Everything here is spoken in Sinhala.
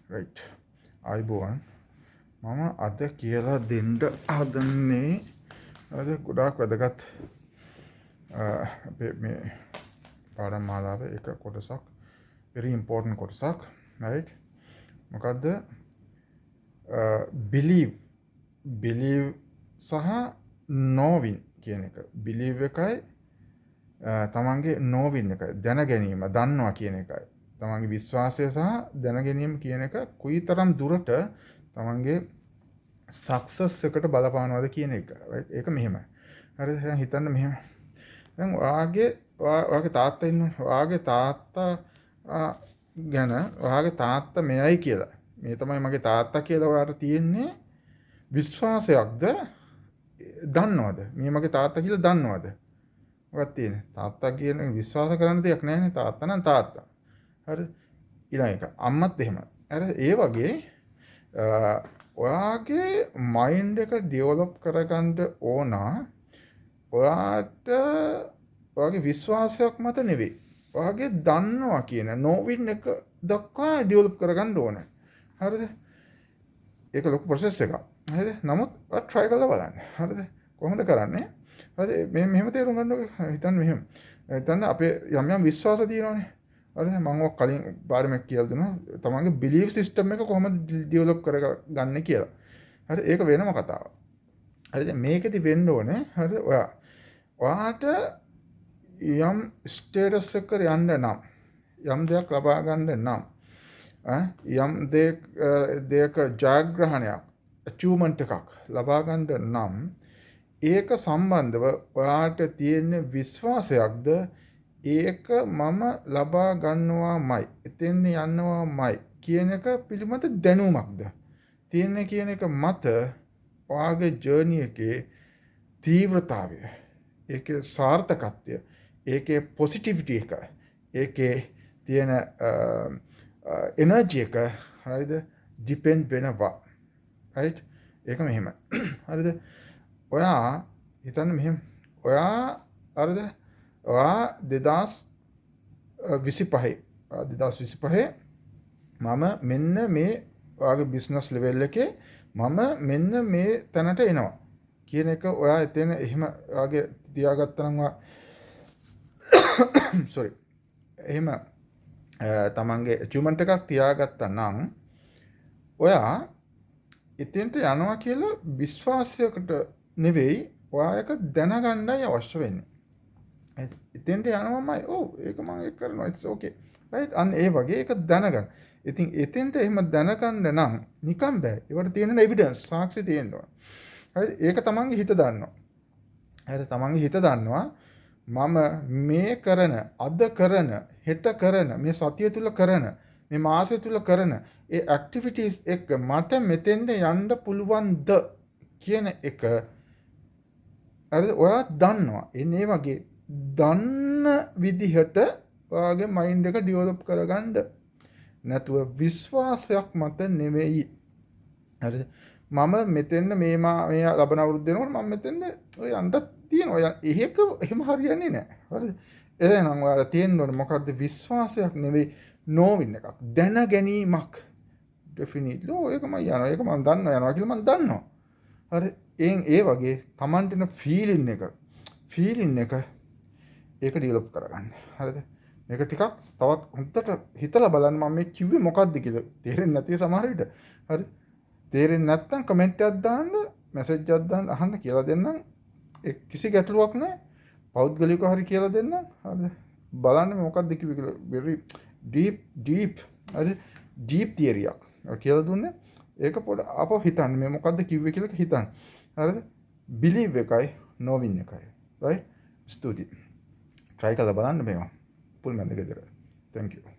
right අයිබෝවන් මම අද කියලා දෙන්න හදන්නේ අද ගොඩාක් වැදගත් අපේ මේ පාඩම් මාලාවේ එක කොටසක් very important කොටසක් right මොකද්ද believe සහ knowing කියන එක believe එකයි තමන්ගේ knowing එකයි දැන ගැනීම දන්නවා කියන එකයි තමන්ගේ විශ්වාසය සහ දැන ගැනීම කියන එක කුයිතරම් දුරට තමන්ගේ සක්සස් එකට බලපානවද කියන එක right ඒක මෙහෙමයි හරිද දැන් හිතන්න මෙහෙම දැන් ඔයාගේ තාත්තා ඉන්නවා ඔයාගේ තාත්තා ගැන ඔයාගේ තාත්තා මෙයයි කියලා මේ තමයි මගේ තාත්තා කියලා ඔයාට තියෙන්නේ විශ්වාසයක්ද දන්නවද මේ මගේ තාත්තා කියලා දන්නවද මොකක්ද තියෙන්නේ තාත්තා කියන විශ්වාස කරන්න දෙයක් නැහැ නේ තාත්තා නම් තාත්තා හරිද ඊළඟ එක අම්මත් එහෙමයි හරිද ඒ වගේ ඔයාගේ මයින්ඩ් එක ඩෙවලොප් කරගන්න ඕන ඔයාට ඔයාගේ විශ්වාසයක් මත නෙවෙයි ඔයාගේ දන්නවා කියන knowing එක දක්වා ඩෙවලොප් කරගන්න ඕන හරිද ඒක ලොකු ප්‍රොසෙස් එකක් හරිද නමුත් ඔයා try කරලා බලන්න හරිද කොහොමද කරන්නේ හරිද මෙහෙම තේරුම් ගන්න හිතන්න මෙහෙම හිතන්න අපේ යම් විශ්වාස තියෙනවානේ හරිද මම ඔය කලින් බාරෙම කියලා දුන්නා තමන්ගේ belief system එක කොහොමද develop කරගන්නේ කියලා හරි ඒක වෙනම කතාවක් හරිද මේකෙදි වෙන්න ඕනේ හරිද ඔයාට යම් ස්ටේටස් එකකට යන්න නම් යම් දෙයක් ලබා ගන්න නම් යම් දෙයක ජයග්‍රහණයක් achievement එකක් ලබා ගන්න නම් ඒක සම්බන්ධව ඔයාට තියෙන විශ්වාසයක්ද ඒක මම ලබා ගන්නවාමයි එතෙන් යන්නවාමයි කියන එක පිළිබඳ දැනුමක්ද තියෙන්නේ කියන එක මත ඔයාගේ ජර්නි එකේ තීව්‍රතාවය ඒකේ සාර්ථකත්වය ඒකේ පොසිටිවිටි එක ඒකේ තියෙන එනර්ජි එක හරිද ඩිපෙන්ඩ් වෙනවා right ඒක මෙහෙමයි හරිද ඔයා හිතන්න මෙහෙම ඔයා හරිද ඔයා 2025 මම මෙන්න මේ ඔයාගේ බිස්නස් ලෙවල් එකේ මම මෙන්න මේ තැනට එනවා කියන එක ඔයා එතන එහෙම ඔයාගේ තියාගත්තා නම් sorry එහෙම තමන්ගේ achievement එකක් තියාගත්තා නම් ඔයා එතෙන්ට යනවා කියලා විශ්වාසයකට නෙවෙයි ඔයා එක දැනගන්නයි අවශ්‍ය වෙන්නේ එතෙන්ට යනවාමයි ඒක මම ඒක කරනවා it's okay right අන්න ඒ වගේ ඒක දැනගන්න. ඉතින් එතෙන්ට එහෙම දැනගන්න නම් නිකන් බෑ. ඒවට තියෙන එවිඩන්ස් සාක්ෂි තියෙනවා. හරි ඒක තමන්ගේ හිත දන්නවා. හරි තමන්ගේ හිත දන්නවා මම මේ කරන අද කරන හෙට කරන මේ සතිය තුල කරන මේ මාසය තුල කරන ඒ ඇක්ටිවිටීස් එක මට මෙතෙන්ට යන්න පුළුවන්ද කියන එක හරි ඔයා දන්නවා. එන්නේ වගේ දන්න විදිහට ඔයාගේ මයින්ඩ් එක ඩෙවලොප් කරගන්න නැතුව විශ්වාසයක් මත නෙවෙයි හරිද මම මෙතෙන්න මේ ලබන අවුරුද්ද වෙනකොට මම මෙතෙන්න ඔය යන්න තියෙනවා ඒක එහෙම හරියන්නේ නැහැ හරිද එහෙනම් ඔයාලා තියෙන්න ඕනේ මොකද්ද විශ්වාසයක් නෙවෙයි knowing එකක් දැන ගැනීමක් definitely ඒක මම යනවා ඒක මම දන්නවා කියලා මම දන්නවා හරි ඒ වගේ Tamanට එන feeling එක ඒක ඩෙවලොප් කරගන්න. හරිද? මේක ටිකක් තවත් හොඳට හිතලා බලන්න මම මේ කිව්වේ මොකක්ද කියලා. තේරෙන්නේ නැති සමහර විට. හරිද? තේරෙන්නේ නැත්නම් කමෙන්ට් එකක් දාන්න, මැසේජ් එකක් දාන්න අහන්න කියලා දෙන්නම්. කිසි ගැටලුවක් නැහැ. පෞද්ගලිකව හරි කියලා දෙන්නම්. හරිද? බලන්න මොකක්ද කිව්වේ කියලා. very deep හරිද? deep theory එකක්. කියලා දුන්නේ. ඒක පොඩ අපෝ හිතන්න මේ මොකක්ද කිව්වේ කියලා හිතන්න. හරිද? believe එකයි knowing එකයි. right? ස්තුතියි. try කරලා බලන්න මේවා. පුල් මැද ගෙදර. thank you.